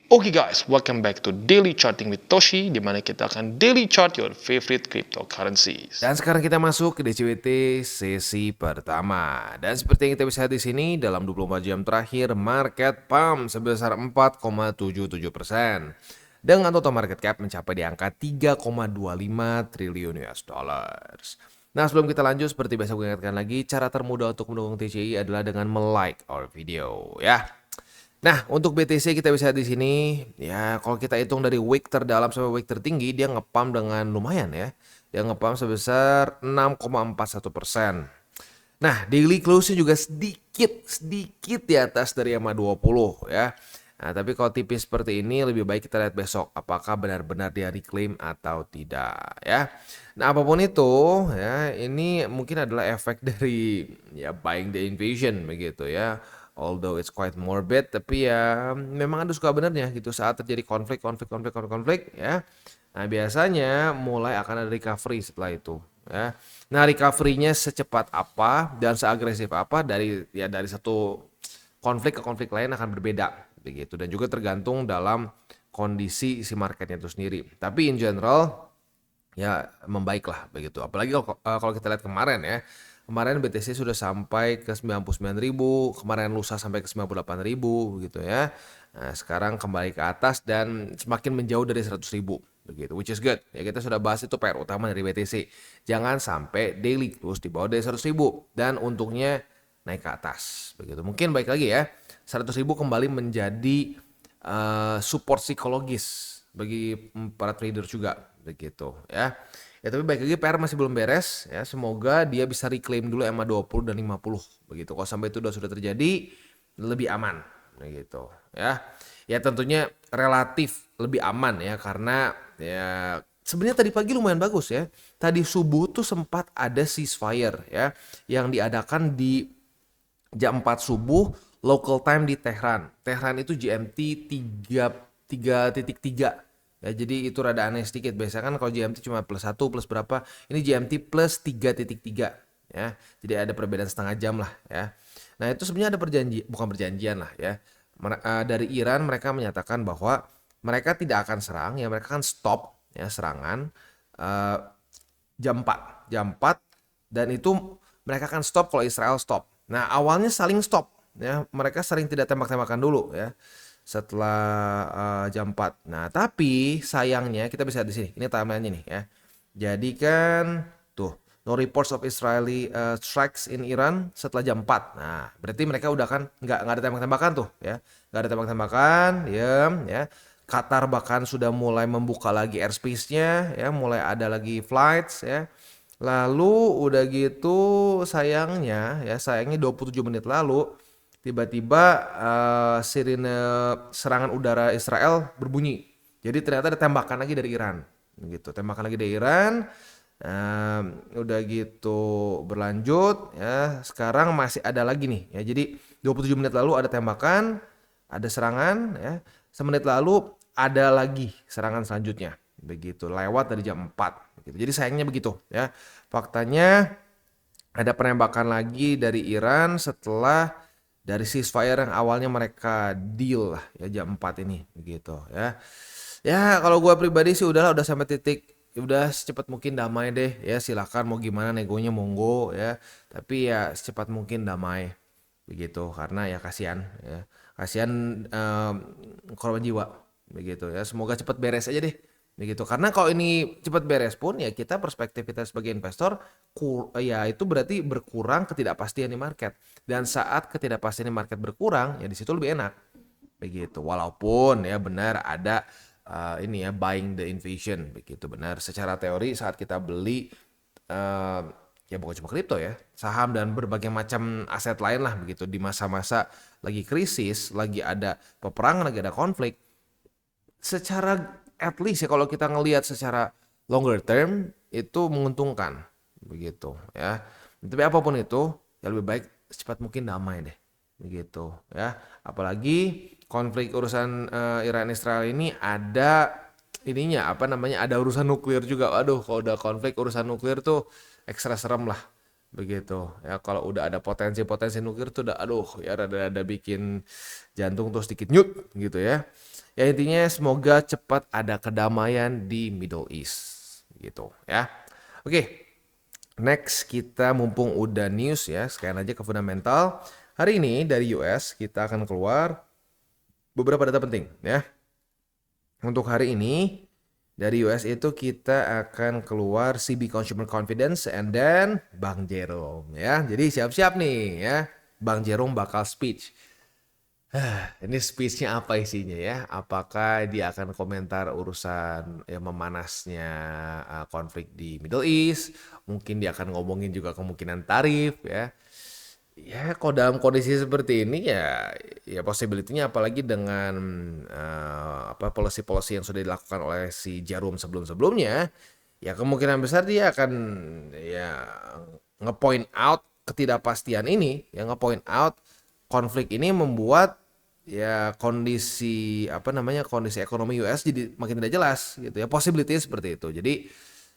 Oke guys, welcome back to Daily Charting with Toshi, di mana kita akan daily chart your favorite cryptocurrencies. Dan sekarang kita masuk ke DCWT sesi pertama. Dan seperti yang kita bisa lihat di sini, dalam 24 jam terakhir, market pump sebesar 4,77%. Dengan total market cap mencapai di angka 3,25 triliun US dollars. Nah, sebelum kita lanjut, seperti biasa gue ingatkan lagi, cara termudah untuk mendukung TCI adalah dengan like our video, ya. Nah, untuk BTC kita bisa lihat di sini, ya kalau kita hitung dari wick terdalam sampai wick tertinggi, dia ngepump dengan lumayan ya. Dia ngepump sebesar 6,41%. Nah, daily close-nya juga sedikit di atas dari EMA 20 ya. Nah, tapi kalau tipis seperti ini lebih baik kita lihat besok apakah benar-benar dia reclaim atau tidak ya. Nah, apapun itu ya, ini mungkin adalah efek dari ya buying the invasion begitu ya. Although it's quite morbid, tapi ya memang ada suka benernya gitu saat terjadi konflik ya. Nah, biasanya mulai akan ada recovery setelah itu ya. Nah, recovery-nya secepat apa dan seagresif apa dari satu konflik ke konflik lain akan berbeda begitu, dan juga tergantung dalam kondisi si marketnya itu sendiri. Tapi in general ya membaik lah begitu. Apalagi kalau kita lihat kemarin ya. Kemarin BTC sudah sampai ke 99.000, kemarin lusa sampai ke 98.000 gitu ya. Nah, sekarang kembali ke atas dan semakin menjauh dari 100.000 begitu, which is good. Ya, kita sudah bahas itu PR utama dari BTC. Jangan sampai daily close di bawah dari 100.000 dan untungnya naik ke atas begitu. Mungkin baik lagi ya. 100.000 kembali menjadi support psikologis bagi para trader juga begitu ya. Ya tapi baik lagi PR masih belum beres ya. Semoga dia bisa reclaim dulu EMA 20 dan 50 begitu. Kalau sampai itu sudah terjadi lebih aman begitu ya. Ya tentunya relatif lebih aman ya karena ya sebenarnya tadi pagi lumayan bagus ya. Tadi subuh tuh sempat ada ceasefire ya yang diadakan di jam 4 subuh local time di Tehran. Tehran itu GMT 3.3. Ya, jadi itu rada aneh sedikit. Biasanya kan kalau GMT cuma plus 1 plus berapa, ini GMT plus 3.3 ya. Jadi ada perbedaan setengah jam lah ya. Nah, itu sebenarnya ada bukan perjanjian lah ya. Dari Iran mereka menyatakan bahwa mereka tidak akan serang ya, mereka akan stop ya serangan uh, jam 4 dan itu mereka akan stop kalau Israel stop. Nah, awalnya saling stop ya, mereka sering tidak tembak-tembakan dulu ya setelah jam 4. Nah, tapi sayangnya kita bisa di sini. Ini timeline-nya nih ya. Jadi kan tuh no reports of Israeli strikes in Iran setelah jam 4. Nah, berarti mereka udah kan nggak ada tembak-tembakan tuh ya. Nggak ada tembak-tembakan, diam ya. Qatar bahkan sudah mulai membuka lagi airspace-nya ya, mulai ada lagi flights ya. Lalu udah gitu sayangnya 27 menit lalu tiba-tiba sirine serangan udara Israel berbunyi. Jadi ternyata ada tembakan lagi dari Iran. Gitu, tembakan lagi dari Iran. Udah gitu berlanjut ya. Sekarang masih ada lagi nih ya. Jadi 27 menit lalu ada tembakan, ada serangan ya. Semenit lalu ada lagi serangan selanjutnya. Begitu, lewat dari jam 4 gitu. Jadi sayangnya begitu ya. Faktanya ada penembakan lagi dari Iran setelah dari ceasefire yang awalnya mereka deal lah ya jam 4 ini begitu ya. Ya kalau gue pribadi sih udahlah, udah sampai titik ya udah secepat mungkin damai deh ya, silakan mau gimana negonya monggo ya, tapi ya secepat mungkin damai begitu karena ya kasihan ya, kasihan korban jiwa begitu ya, semoga cepat beres aja deh begitu, karena kalau ini cepat beres pun ya kita perspektif kita sebagai investor ya itu berarti berkurang ketidakpastian di market, dan saat ketidakpastian di market berkurang ya di situ lebih enak begitu, walaupun ya benar ada ini ya buying the invasion begitu, benar secara teori saat kita beli uh, ya bukan cuma kripto ya, saham dan berbagai macam aset lain lah begitu di masa-masa lagi krisis, lagi ada peperangan, lagi ada konflik, secara at least ya kalau kita ngelihat secara longer term itu menguntungkan begitu ya. Tapi apapun itu ya lebih baik secepat mungkin damai deh begitu ya. Apalagi konflik urusan Iran Israel ini ada ininya apa namanya, ada urusan nuklir juga. Aduh, kalau udah konflik urusan nuklir tuh ekstra serem lah begitu ya. Kalau udah ada potensi-potensi nuklir tuh udah aduh ya rada-rada bikin jantung tuh sedikit nyut gitu ya. Ya intinya semoga cepat ada kedamaian di Middle East gitu ya. Oke, next kita mumpung udah news ya, sekalian aja ke fundamental. Hari ini dari US kita akan keluar beberapa data penting ya. Untuk hari ini dari US itu kita akan keluar CB Consumer Confidence and then Bang Jerome ya. Jadi siap-siap nih ya. Bang Jerome bakal speech. Ini speech-nya apa isinya ya? Apakah dia akan komentar urusan ya, memanasnya konflik di Middle East? Mungkin dia akan ngomongin juga kemungkinan tarif ya. Ya, kalau dalam kondisi seperti ini ya possibility-nya apalagi dengan apa policy-policy yang sudah dilakukan oleh si Jarum sebelum-sebelumnya, ya kemungkinan besar dia akan ya nge-point out ketidakpastian ini, ya nge-point out konflik ini membuat ya kondisi apa namanya kondisi ekonomi US jadi makin tidak jelas gitu ya, possibility seperti itu. Jadi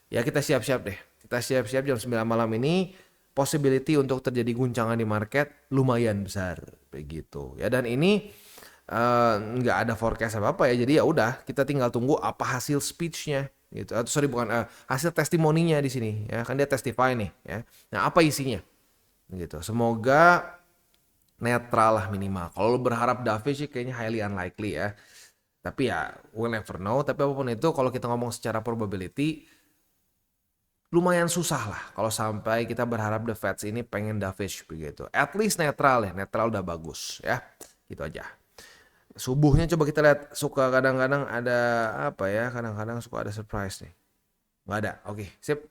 ya kita siap-siap deh. Kita siap-siap jam 9 malam ini possibility untuk terjadi guncangan di market lumayan besar begitu ya, dan ini nggak ada forecast apa ya, jadi ya udah kita tinggal tunggu apa hasil speechnya gitu, atau sorry bukan hasil testimoninya di sini ya, kan dia testify nih ya. Nah apa isinya gitu, semoga netral lah minimal. Kalau lu berharap dovish sih kayaknya highly unlikely ya, tapi ya we'll never know. Tapi apapun itu kalau kita ngomong secara probability lumayan susah lah kalau sampai kita berharap the Feds ini pengen dovish begitu. At least netral ya, netral udah bagus ya. Gitu aja. Subuhnya coba kita lihat, suka kadang-kadang ada apa ya, kadang-kadang suka ada surprise nih. Nggak ada, oke sip.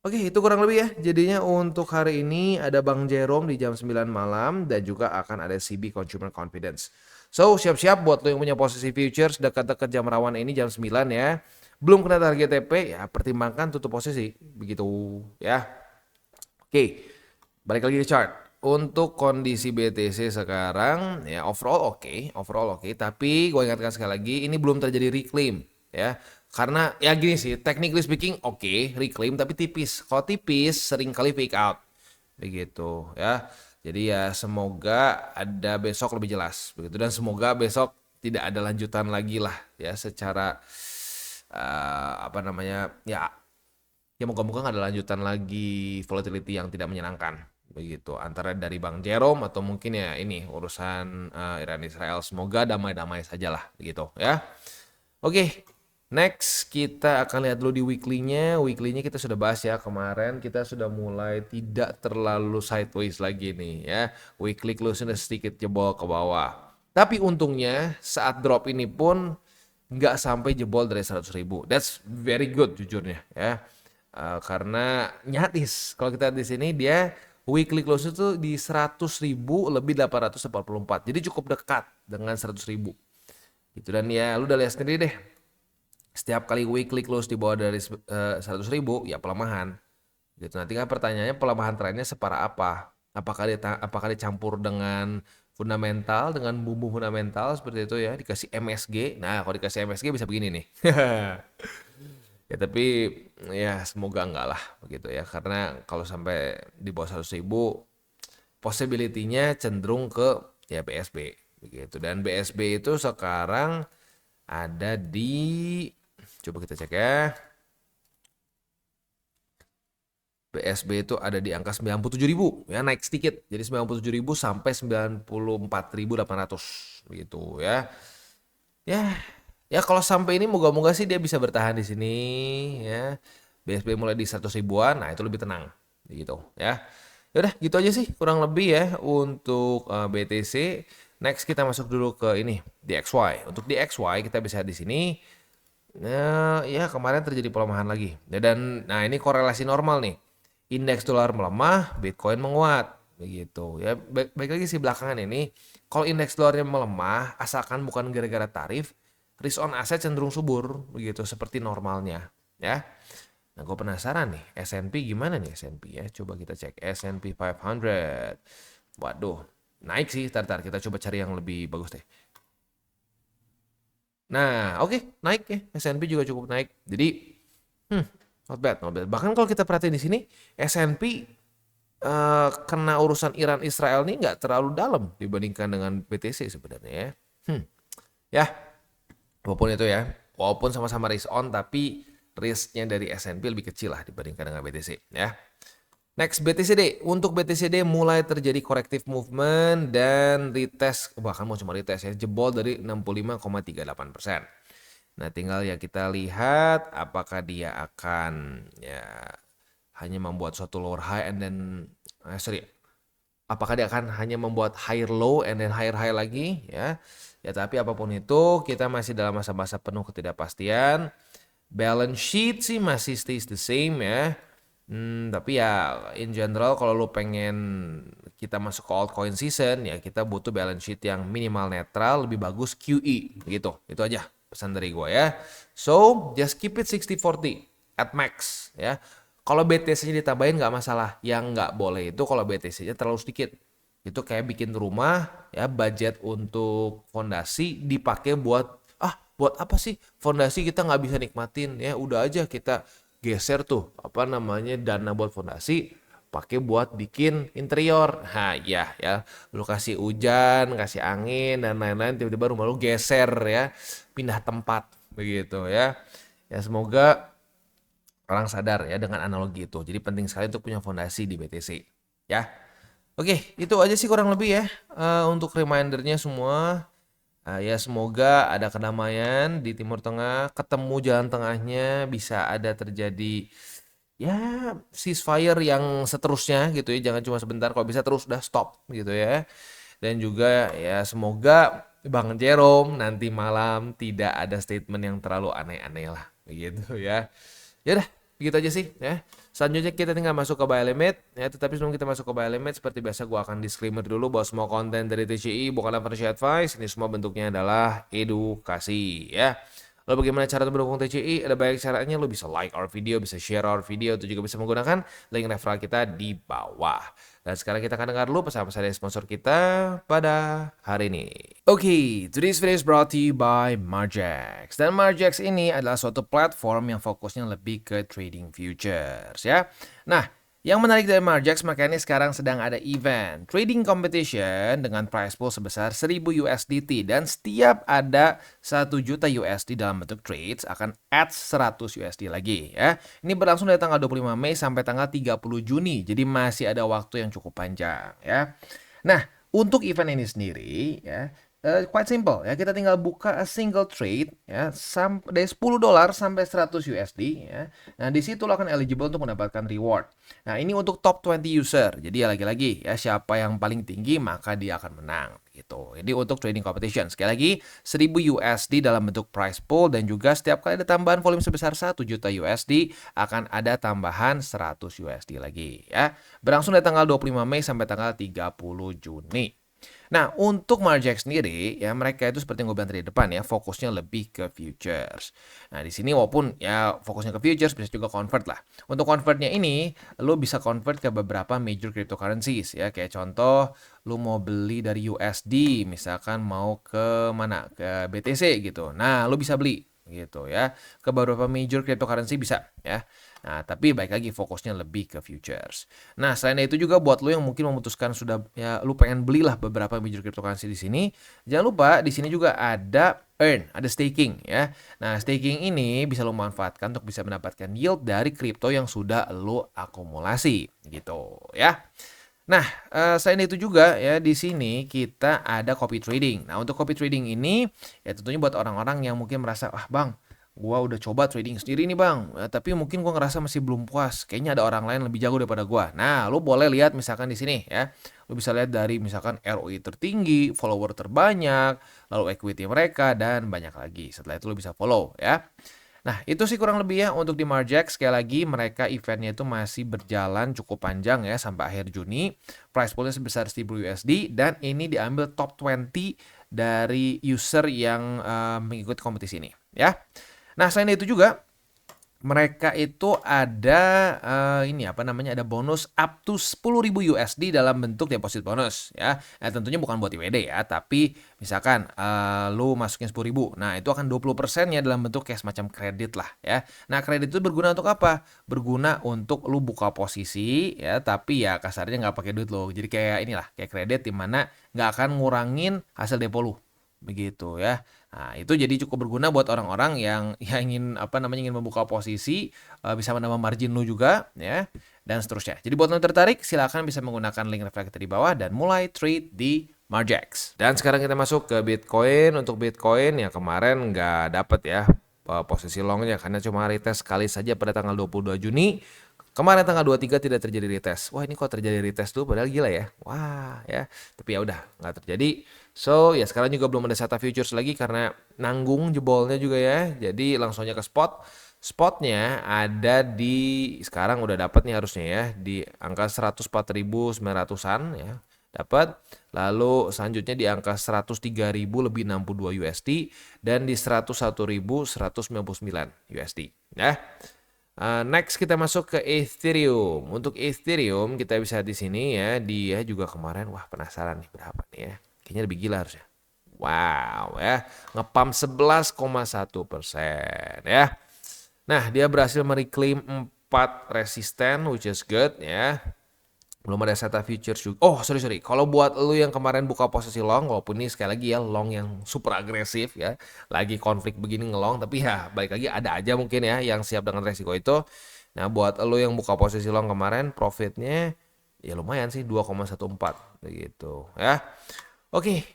Oke itu kurang lebih ya. Jadinya untuk hari ini ada Bang Jerome di jam 9 malam dan juga akan ada CB Consumer Confidence. So siap-siap buat lo yang punya posisi futures dekat-dekat jam rawan ini jam 9 ya. Belum kena target TP ya pertimbangkan tutup posisi begitu ya. Oke, balik lagi ke chart. Untuk kondisi BTC sekarang ya overall oke, tapi gue ingatkan sekali lagi ini belum terjadi reclaim ya. Karena ya gini sih, technically speaking reclaim tapi tipis. Kalau tipis sering kali fake out begitu ya. Jadi ya semoga ada besok lebih jelas begitu, dan semoga besok tidak ada lanjutan lagi lah ya secara apa namanya ya moga-moga nggak ada lanjutan lagi volatility yang tidak menyenangkan begitu antara dari Bang Jerome atau mungkin ya ini urusan Iran Israel. Semoga damai-damai saja lah begitu ya. Oke, next kita akan lihat dulu di weekly-nya. Weekly-nya kita sudah bahas ya, kemarin kita sudah mulai tidak terlalu sideways lagi nih ya. Weekly close-nya sedikit jebol ke bawah. Tapi untungnya saat drop ini pun nggak sampai jebol dari 100.000. That's very good jujurnya ya. Karena nyatis kalau kita di sini dia weekly close itu di 100.000 lebih 844. Jadi cukup dekat dengan 100.000. Gitu, dan ya lu udah lihat sendiri deh. Setiap kali weekly close di bawah dari 100.000 ya pelemahan. Gitu. Nanti kan pertanyaannya pelemahan trennya separah apa? Apakah dicampur dengan fundamental, dengan bumbu fundamental seperti itu ya, dikasih MSG. Nah, kalau dikasih MSG bisa begini nih. Ya tapi ya semoga enggak lah begitu ya, karena kalau sampai di bawah 100.000 possibility-nya cenderung ke ya BSB begitu, dan BSB itu sekarang ada di, coba kita cek ya, BSB itu ada di angka 97.000 ya, naik sedikit jadi 97.000 sampai 94.800 begitu ya. Ya kalau sampai ini moga-moga sih dia bisa bertahan di sini ya. BSB mulai di 100 ribuan, nah itu lebih tenang gitu ya. Ya udah gitu aja sih kurang lebih ya untuk BTC. Next kita masuk dulu ke ini DXY. Untuk DXY kita bisa di sini. Nah, ya kemarin terjadi pelemahan lagi. Ya, dan nah ini korelasi normal nih. Indeks dolar melemah, Bitcoin menguat begitu ya. Baik lagi sih belakangan ini kalau indeks dolarnya melemah asalkan bukan gara-gara tarif, risk on aset cenderung subur begitu seperti normalnya ya. Nah gue penasaran nih S&P gimana nih S&P ya, coba kita cek S&P 500. Waduh naik sih, tar kita coba cari yang lebih bagus deh. Nah oke, naik ya, S&P juga cukup naik, jadi not bad. Bahkan kalau kita perhatiin di sini S&P kena urusan Iran Israel nih nggak terlalu dalam dibandingkan dengan BTC sebenarnya ya. Ya Apapun itu ya. Walaupun sama-sama risk on, tapi risknya dari S&P lebih kecil lah dibandingkan dengan BTC ya. Next, BTCD. Untuk BTCD mulai terjadi corrective movement dan retest, bahkan mau cuma retest ya, jebol dari 65,38%. Nah, tinggal ya kita lihat apakah dia akan ya hanya membuat suatu lower high and then apakah dia akan hanya membuat higher low and then higher high lagi ya. Ya, tapi apapun itu kita masih dalam masa-masa penuh ketidakpastian. Balance sheet sih masih stays the same ya. Tapi ya in general kalau lu pengen kita masuk ke altcoin season ya kita butuh balance sheet yang minimal netral, lebih bagus QE gitu. Itu aja pesan dari gue ya. So just keep it 60-40 at max ya. Kalau BTC-nya ditambahin nggak masalah. Yang nggak boleh itu kalau BTC-nya terlalu sedikit. Itu kayak bikin rumah ya, budget untuk fondasi dipakai buat apa sih fondasi kita nggak bisa nikmatin ya, udah aja kita geser tuh apa namanya dana buat fondasi pakai buat bikin interior. Nah ya lu kasih hujan, kasih angin dan lain-lain, tiba-tiba rumah lu geser ya, pindah tempat begitu ya. Ya semoga orang sadar ya dengan analogi itu. Jadi penting sekali untuk punya fondasi di BTC ya. Oke, itu aja sih kurang lebih ya untuk remindernya semua. Ya semoga ada kedamaian di Timur Tengah, ketemu jalan tengahnya, bisa ada terjadi ya ceasefire yang seterusnya gitu ya, jangan cuma sebentar, kalau bisa terus udah stop gitu ya. Dan juga ya semoga Bang Jerome nanti malam tidak ada statement yang terlalu aneh-aneh lah begitu ya. Ya udah, begitu aja sih ya. Selanjutnya kita tinggal masuk ke buy limit ya, tetapi sebelum kita masuk ke buy limit seperti biasa gua akan disclaimer dulu bahwa semua konten dari TCI bukanlah financial advice, ini semua bentuknya adalah edukasi ya. Lalu bagaimana cara mendukung TCI? Ada banyak caranya, lo bisa like our video, bisa share our video, itu juga bisa menggunakan link referral kita di bawah. Dan sekarang kita akan dengar dulu pesan-pesan dari sponsor kita pada hari ini. Oke, today's video is brought to you by Margex. Dan Margex ini adalah suatu platform yang fokusnya lebih ke trading futures ya. Nah, yang menarik dari Margex makanya sekarang sedang ada event trading competition dengan price pool sebesar 1000 USDT dan setiap ada 1 juta USD dalam bentuk trades akan add 100 USD lagi ya. Ini berlangsung dari tanggal 25 Mei sampai tanggal 30 Juni. Jadi masih ada waktu yang cukup panjang ya. Nah, untuk event ini sendiri ya quite simple ya, kita tinggal buka a single trade ya dari $10 sampai 100 USD ya. Nah, di situ lo akan eligible untuk mendapatkan reward. Nah, ini untuk top 20 user. Jadi ya lagi-lagi ya siapa yang paling tinggi maka dia akan menang gitu. Ini untuk trading competition. Sekali lagi 1000 USD dalam bentuk price pool dan juga setiap kali ada tambahan volume sebesar 1 juta USD akan ada tambahan 100 USD lagi ya. Berlangsung dari tanggal 25 Mei sampai tanggal 30 Juni. Nah, untuk Margex sendiri, ya mereka itu seperti yang gue bilang tadi di depan ya, fokusnya lebih ke futures. Nah, di sini walaupun ya fokusnya ke futures, bisa juga convert lah. Untuk convertnya ini, lo bisa convert ke beberapa major cryptocurrencies ya. Kayak contoh, lo mau beli dari USD, misalkan mau ke mana? Ke BTC gitu. Nah, lo bisa beli gitu ya. Ke beberapa major cryptocurrency bisa ya. Nah, tapi baik lagi fokusnya lebih ke futures. Nah, selain itu juga buat lo yang mungkin memutuskan sudah ya lo pengen belilah beberapa major cryptocurrency di sini, jangan lupa di sini juga ada ada staking ya. Nah, staking ini bisa lo manfaatkan untuk bisa mendapatkan yield dari kripto yang sudah lo akumulasi gitu ya. Nah, selain itu juga ya di sini kita ada copy trading. Nah, untuk copy trading ini ya tentunya buat orang-orang yang mungkin merasa, "Ah, Bang, gua udah coba trading sendiri nih, Bang, tapi mungkin gua ngerasa masih belum puas. Kayaknya ada orang lain lebih jago daripada gua." Nah, lu boleh lihat misalkan di sini ya. Lu bisa lihat dari misalkan ROI tertinggi, follower terbanyak, lalu equity mereka dan banyak lagi. Setelah itu lu bisa follow ya. Nah, itu sih kurang lebih ya untuk di Margex. Sekali lagi, mereka eventnya itu masih berjalan cukup panjang ya sampai akhir Juni. Price poolnya sebesar 1000 USD dan ini diambil top 20 dari user yang mengikuti kompetisi ini ya. Nah, selain itu juga mereka itu ada ini apa namanya, ada bonus up to 10.000 USD dalam bentuk deposit bonus ya. Nah, tentunya bukan buat IWD ya, tapi misalkan lu masukin 10.000. Nah, itu akan 20% ya dalam bentuk kayak semacam kredit lah ya. Nah, kredit itu berguna untuk apa? Berguna untuk lu buka posisi ya, tapi ya kasarnya nggak pakai duit lo. Jadi kayak inilah, kayak kredit di mana nggak akan ngurangin hasil depo lu. Begitu ya. Nah, itu jadi cukup berguna buat orang-orang yang ingin membuka posisi, bisa menambah margin lu juga ya, dan seterusnya. Jadi buat lo yang tertarik, silakan bisa menggunakan link reflected di bawah dan mulai trade di Margex. Dan sekarang kita masuk ke Bitcoin. Untuk Bitcoin ya kemarin nggak dapet ya posisi longnya karena cuma retest sekali saja pada tanggal 22 Juni. Kemarin tanggal 23 tidak terjadi retest. Wah, ini kok terjadi retest tuh padahal gila ya. Wah, ya. Tapi ya udah, nggak terjadi. So, ya sekarang juga belum ada SATA futures lagi karena nanggung jebolnya juga ya. Jadi langsung aja ke spot. Spotnya ada di sekarang udah dapat nih harusnya ya di angka 104.900-an ya. Dapat. Lalu selanjutnya di angka 103.000 lebih 62 USD dan di 101.199 USD ya. Next kita masuk ke Ethereum. Untuk Ethereum kita bisa di sini ya, dia juga kemarin wah penasaran nih berapa nih ya. Kayaknya lebih gila harusnya. Wow ya, ngepump 11,1% ya. Nah, dia berhasil mereclaim 4 resisten which is good ya. Belum ada SATA futures juga. Oh, sorry. Kalau buat lu yang kemarin buka posisi long, walaupun ini sekali lagi ya long yang super agresif ya, lagi konflik begini ngelong, tapi ya balik lagi ada aja mungkin ya yang siap dengan resiko itu. Nah, buat lu yang buka posisi long kemarin, profitnya ya lumayan sih 2,14 begitu ya. Oke,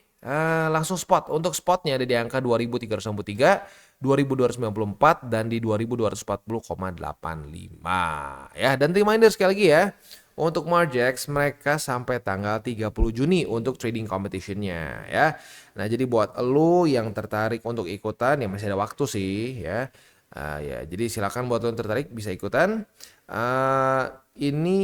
langsung spot. Untuk spotnya ada di angka 2.393, 2.294 dan di 2.240,85 ya. Dan reminder sekali lagi ya. Untuk Margex mereka sampai tanggal 30 Juni untuk trading competitionnya ya. Nah jadi buat lo yang tertarik untuk ikutan ya masih ada waktu sih ya. Ya jadi silakan buat lo yang tertarik bisa ikutan. Ini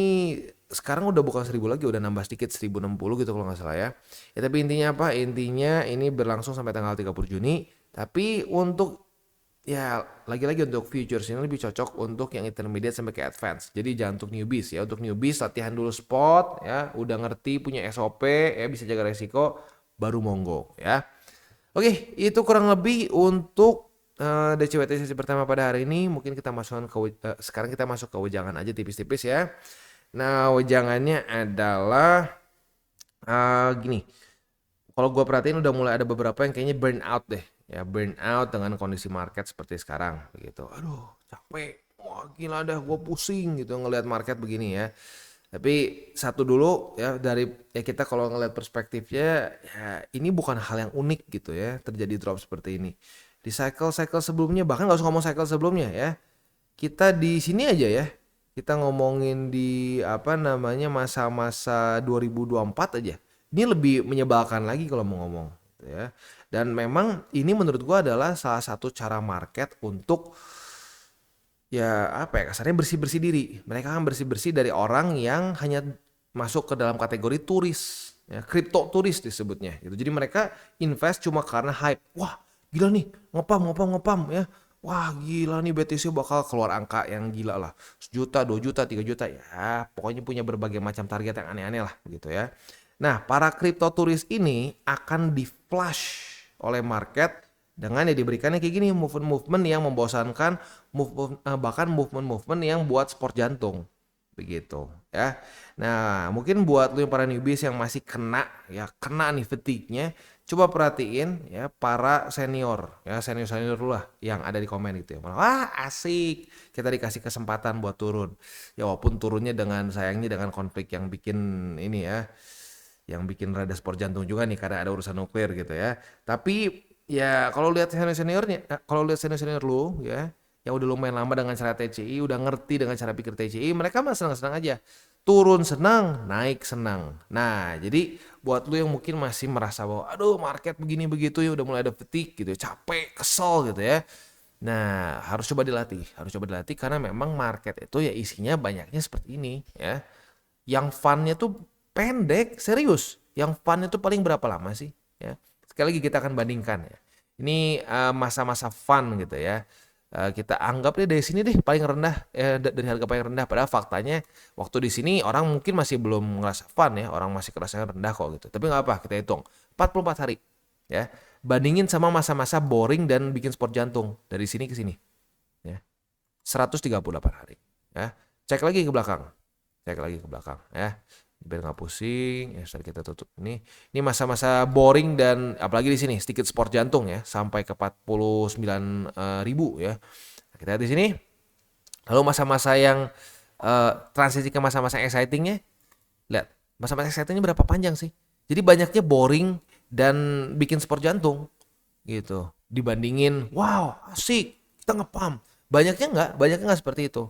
sekarang udah bukan 1.000 lagi, udah nambah sedikit 1.060 gitu kalau nggak salah ya. Ya tapi intinya apa? Intinya ini berlangsung sampai tanggal 30 Juni. Tapi untuk ya lagi-lagi untuk futures ini lebih cocok untuk yang intermediate sampai ke advance. Jadi jangan untuk newbies ya. Untuk newbies latihan dulu spot ya, udah ngerti punya SOP ya, bisa jaga resiko baru monggo ya. Oke, itu kurang lebih untuk DCWT sesi pertama pada hari ini. Mungkin kita sekarang kita masuk ke wejangan aja tipis-tipis ya. Nah, wejangannya adalah gini. Kalau gue perhatiin udah mulai ada beberapa yang kayaknya burn out deh. Ya burn out dengan kondisi market seperti sekarang begitu. Aduh capek, wah gila dah gue pusing gitu ngelihat market begini ya. Tapi satu dulu ya dari ya kita kalau ngelihat perspektifnya ya ini bukan hal yang unik gitu ya terjadi drop seperti ini. Di cycle sebelumnya bahkan nggak usah ngomong cycle sebelumnya ya. Kita di sini aja ya. Kita ngomongin di masa-masa 2024 aja. Ini lebih menyebalkan lagi kalau mau ngomong gitu ya. Dan memang ini menurut gua adalah salah satu cara market untuk ya kasarnya bersih-bersih diri. Mereka kan bersih-bersih dari orang yang hanya masuk ke dalam kategori turis ya, kripto turis disebutnya gitu. Jadi mereka invest cuma karena hype. Wah, gila nih, ngepam ya. Wah, gila nih BTC bakal keluar angka yang gila lah. 1 juta, 2 juta, 3 juta ya. Pokoknya punya berbagai macam target yang aneh-aneh lah gitu ya. Nah, para kripto turis ini akan di flash oleh market dengan diberikannya kayak gini movement yang membosankan, bahkan movement yang buat sport jantung begitu ya. Nah mungkin buat lu yang para newbies yang masih kena nih fatigue-nya, coba perhatiin ya para senior lu lah yang ada di komen gitu ya. Wah asik, kita dikasih kesempatan buat turun ya, walaupun turunnya sayangnya dengan konflik yang bikin ini ya, yang bikin rada sport jantung juga nih karena ada urusan nuklir gitu ya. Tapi ya kalau lihat senior lu ya yang udah lumayan lama dengan cara TCI, udah ngerti dengan cara pikir TCI, mereka mah senang-senang aja. Turun senang, naik senang. Nah, jadi buat lu yang mungkin masih merasa bahwa aduh market begini begitu ya udah mulai ada fatigue gitu, capek, kesel gitu ya. Nah, harus coba dilatih karena memang market itu ya isinya banyaknya seperti ini ya. Yang funnya tuh pendek, serius. Yang funnya tuh paling berapa lama sih ya? Sekali lagi kita akan bandingkan ya. Ini masa-masa fun gitu ya. Kita anggap deh dari sini deh paling rendah dari harga paling rendah, padahal faktanya waktu di sini orang mungkin masih belum ngerasa fun ya, orang masih kerasanya rendah kok gitu. Tapi nggak apa, kita hitung 44 hari ya. Bandingin sama masa-masa boring dan bikin sport jantung dari sini ke sini ya. 138 hari ya. Cek lagi ke belakang ya. biar nggak pusing. Ya, setelah kita tutup ini masa-masa boring dan apalagi di sini sedikit sport jantung ya, sampai ke 49.000 ya. Nah, kita lihat di sini. Lalu masa-masa yang transisi ke masa-masa excitingnya, lihat masa-masa excitingnya berapa panjang sih? Jadi banyaknya boring dan bikin sport jantung gitu. Dibandingin, wow asik kita ngepam. Banyaknya nggak seperti itu.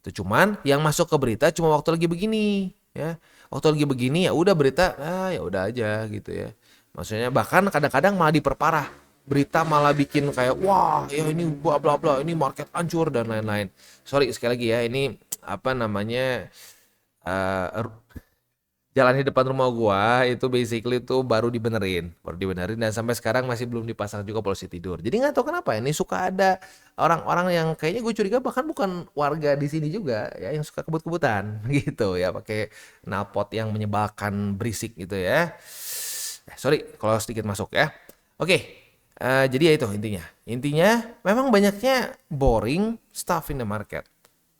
Itu cuman yang masuk ke berita cuma waktu lagi begini ya. Waktu lagi begini ya udah berita ya udah aja gitu ya. Maksudnya bahkan kadang-kadang malah diperparah. Berita malah bikin kayak wah ya ini bla bla bla ini market hancur dan lain-lain. Sorry sekali lagi ya ini apa namanya eh, jalan di depan rumah gua itu basically tuh baru dibenerin dan sampai sekarang masih belum dipasang juga polisi tidur. Jadi nggak tahu kenapa ini suka ada orang-orang yang kayaknya gue curiga bahkan bukan warga di sini juga ya yang suka kebut-kebutan gitu ya pakai knalpot yang menyebalkan berisik gitu ya. Sorry kalau sedikit masuk ya. Oke, jadi ya itu intinya. Intinya memang banyaknya boring stuff in the market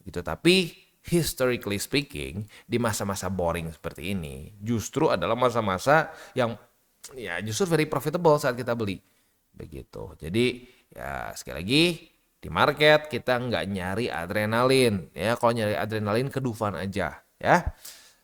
gitu tapi historically speaking, di masa-masa boring seperti ini, justru adalah masa-masa yang ya justru very profitable saat kita beli. Begitu. Jadi ya sekali lagi di market kita nggak nyari adrenalin ya. Kalau nyari adrenalin ke Dufan aja ya.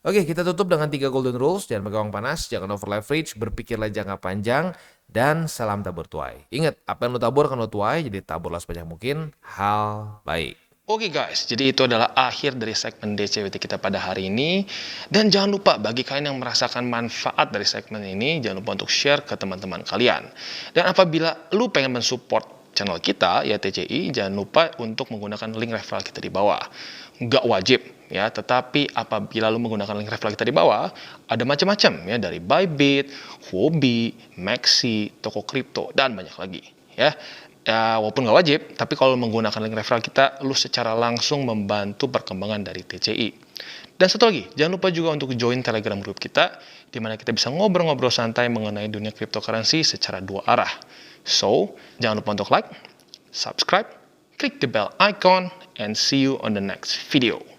Oke, kita tutup dengan 3 golden rules. Jangan pegang uang panas, jangan over leverage, berpikirlah jangka panjang, dan salam tabur tuai. Ingat, apa yang lo tabur akan lo tuai, jadi taburlah sebanyak mungkin hal baik. Oke guys, jadi itu adalah akhir dari segmen DCWT kita pada hari ini. Dan jangan lupa bagi kalian yang merasakan manfaat dari segmen ini, jangan lupa untuk share ke teman-teman kalian. Dan apabila lu pengen mensupport channel kita, ya TCI, jangan lupa untuk menggunakan link referral kita di bawah. Nggak wajib ya, tetapi apabila lu menggunakan link referral kita di bawah, ada macam-macam ya, dari Bybit, Huobi, Maxi, toko kripto, dan banyak lagi ya. Ya, walaupun nggak wajib, tapi kalau menggunakan link referral kita, lu secara langsung membantu perkembangan dari TCI. Dan satu lagi, jangan lupa juga untuk join Telegram group kita, di mana kita bisa ngobrol-ngobrol santai mengenai dunia cryptocurrency secara dua arah. So, jangan lupa untuk like, subscribe, klik the bell icon, and see you on the next video.